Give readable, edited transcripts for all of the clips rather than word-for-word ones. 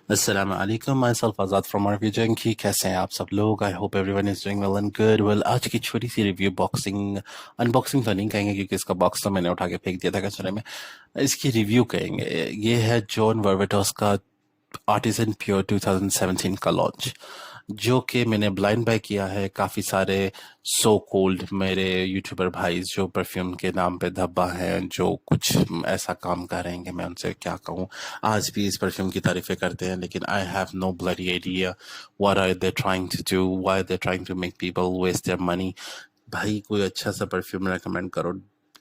अस्सलाम वालेकुम, myself Azad from review junkie. कैसे हैं आप सब लोग? I hope everyone is doing well and good. Well, आज की छोटी सी रिव्यू अनबॉक्सिंग तो नहीं कहेंगे क्योंकि इसका बॉक्स तो मैंने उठा के फेंक दिया था कचरे में। इसकी रिव्यू कहेंगे। ये है जॉन वर्वेटोस का आर्टिजन प्योर 2017 का लॉन्च, जो कि मैंने ब्लाइंड बाय किया है। काफ़ी सारे सो कोल्ड मेरे यूट्यूबर भाई जो परफ्यूम के नाम पे धब्बा हैं, जो कुछ ऐसा काम कर रहे हैं कि मैं उनसे क्या कहूँ, आज भी इस परफ्यूम की तारीफें करते हैं, लेकिन I have no bloody idea what are they trying to do, why they trying to make people waste their money. भाई कोई अच्छा सा परफ्यूम रेकमेंड करो।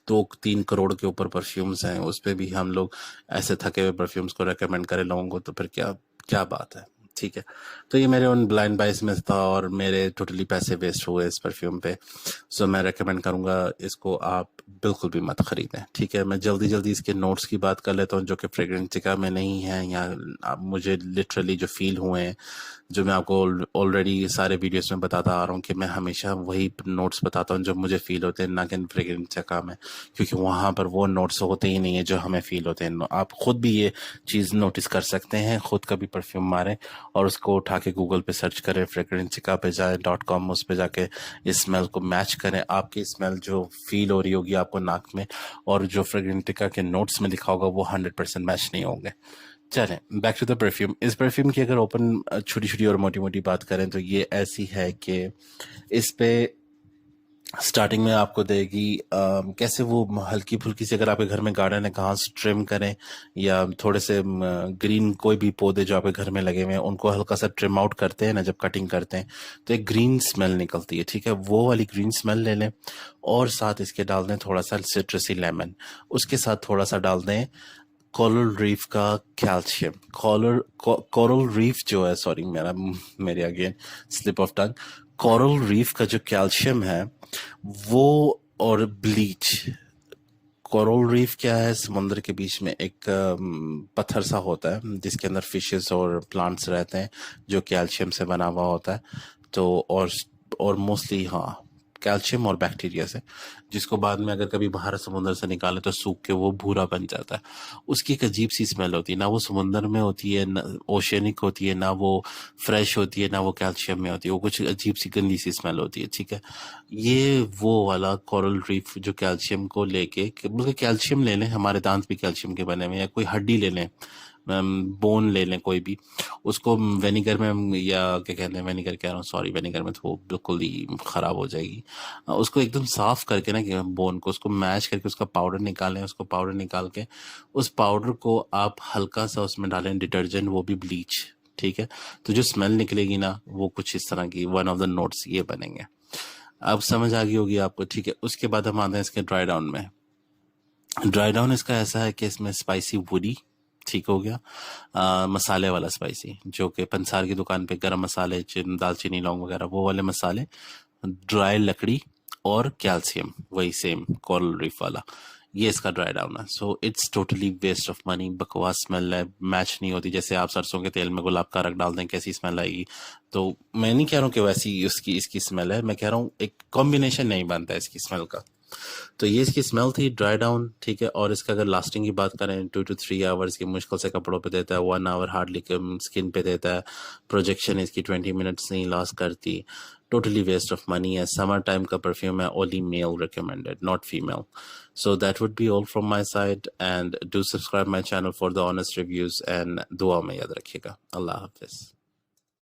2-3 करोड़ के ऊपर परफ्यूम्स हैं, उस पे भी हम लोग ऐसे थके हुए परफ्यूम्स को रेकमेंड करें लोगों को, तो फिर क्या क्या बात है। ठीक है, तो ये मेरे उन ब्लाइंड बाइस में था और मेरे टोटली पैसे वेस्ट हुए इस परफ्यूम पे। सो मैं रेकमेंड करूंगा इसको आप बिल्कुल भी मत खरीदें। ठीक है, मैं जल्दी जल्दी इसके नोट्स की बात कर लेता हूँ जो कि फ्रेग्रेंसिका में नहीं है, या मुझे लिटरली जो फील हुए हैं, जो मैं आपको ऑलरेडी सारे वीडियोस में बताता आ रहा हूँ कि मैं हमेशा वही नोट्स बताता हूँ जो मुझे फील होते हैं, ना कि फ्रेग्रेंसिका में, क्योंकि वहाँ पर वो नोट्स होते ही नहीं है जो हमें फील होते हैं। आप खुद भी ये चीज़ नोटिस कर सकते हैं, खुद कभी परफ्यूम मारें और उसको उठा के गूगल पे सर्च करें, फ्रेग्रेंसिका पे जाए .com, उस पे जाके इस स्मेल को मैच करें। आपकी स्मेल जो फील हो रही होगी आपको नाक में, और जो फ्रेग्रेंटिका के नोट्स में लिखा होगा, वो 100% मैच नहीं होंगे। चलें बैक टू द परफ्यूम। इस परफ्यूम की अगर ओपन छोटी छोटी और मोटी मोटी बात करें तो ये ऐसी है कि इस पे स्टार्टिंग में आपको देगी कैसे वो हल्की फुल्की सी, अगर आपके घर में गार्डन है, घास ट्रिम करें या थोड़े से ग्रीन कोई भी पौधे जो आपके घर में लगे हुए हैं उनको हल्का सा ट्रिम आउट करते हैं ना जब कटिंग करते हैं, तो एक ग्रीन स्मेल निकलती है। ठीक है, वो वाली ग्रीन स्मेल ले लें और साथ इसके डाल दें थोड़ा सा सिट्रसी लेमन। उसके साथ थोड़ा सा डाल दें कोरल रीफ का कैल्शियम। कोरल रीफ जो है, सॉरी मेरे again slip of tongue. Coral reef का जो कैल्शियम है वो, और ब्लीच। कोरल रीफ क्या है? समुद्र के बीच में एक पत्थर सा होता है जिसके अंदर फिशेस और प्लांट्स रहते हैं, जो कैल्शियम से बना हुआ होता है। तो और मोस्टली हाँ, कैल्शियम और बैक्टीरिया से, जिसको बाद में अगर कभी बाहर समुद्र से निकाले तो सूख के वो भूरा बन जाता है। उसकी एक अजीब सी स्मेल होती है, ना वो समुद्र में होती है, ना ओशनिक होती है, ना वो फ्रेश होती है, ना वो कैल्शियम में होती है, वो कुछ अजीब सी गंदी सी स्मेल होती है। ठीक है, ये वो वाला कोरल रीफ जो कैल्शियम को लेके, बल्कि कैल्शियम ले लें, हमारे दांत भी कैल्शियम के बने हुए हैं, या कोई हड्डी ले लें, बोन ले लें कोई भी, उसको वेनिगर में, या क्या कहते हैं, वेनिगर कह रहा हूँ सॉरी, वेनिगर में तो वो बिल्कुल ही खराब हो जाएगी। उसको एकदम साफ करके ना, कि बोन को उसको मैश करके उसका पाउडर निकालें। उसको पाउडर निकाल के उस पाउडर को आप हल्का सा उसमें डालें डिटर्जेंट, वो भी ब्लीच। ठीक है, तो जो स्मेल निकलेगी ना वो कुछ इस तरह की, वन ऑफ द नोट्स ये बनेंगे। अब समझ आ गई होगी आपको। ठीक है, उसके बाद हम आते हैं इसके ड्राई डाउन में। ड्राई डाउन इसका ऐसा है कि इसमें स्पाइसी वुडी, ठीक हो गया, मसाले वाला स्पाइसी, जो कि पंसार की दुकान पे गरम मसाले, दालचीनी, लौंग वगैरह, वो वाले मसाले, ड्राई लकड़ी, और कैल्शियम, वही सेम कोरल रीफ वाला, ये इसका ड्राई डाउन है। So it's totally waste of money. बकवास स्मेल है, मैच नहीं होती। जैसे आप सरसों के तेल में गुलाब का रख डाल दें, कैसी स्मेल आएगी। तो मैं नहीं कह रहा हूँ कि वैसी उसकी इसकी स्मेल है, मैं कह रहा हूँ एक कॉम्बिनेशन नहीं बनता है इसकी स्मेल का। तो ये इसकी स्मेल थी, ड्राई डाउन। ठीक है, और इसका अगर लास्टिंग की बात करें, 2 to 3 आवर्स की मुश्किल से कपड़ों पे देता है, 1 आवर हार्डली स्किन पे देता है। प्रोजेक्शन इसकी 20 मिनट्स नहीं लॉस करती। टोटली वेस्ट ऑफ मनी है। समर टाइम का परफ्यूम है, only mail recommended, not female. So that would be all from my side, and do subscribe my channel for the honest reviews, and दुआ में याद रखिएगा। अल्लाह हाफिज।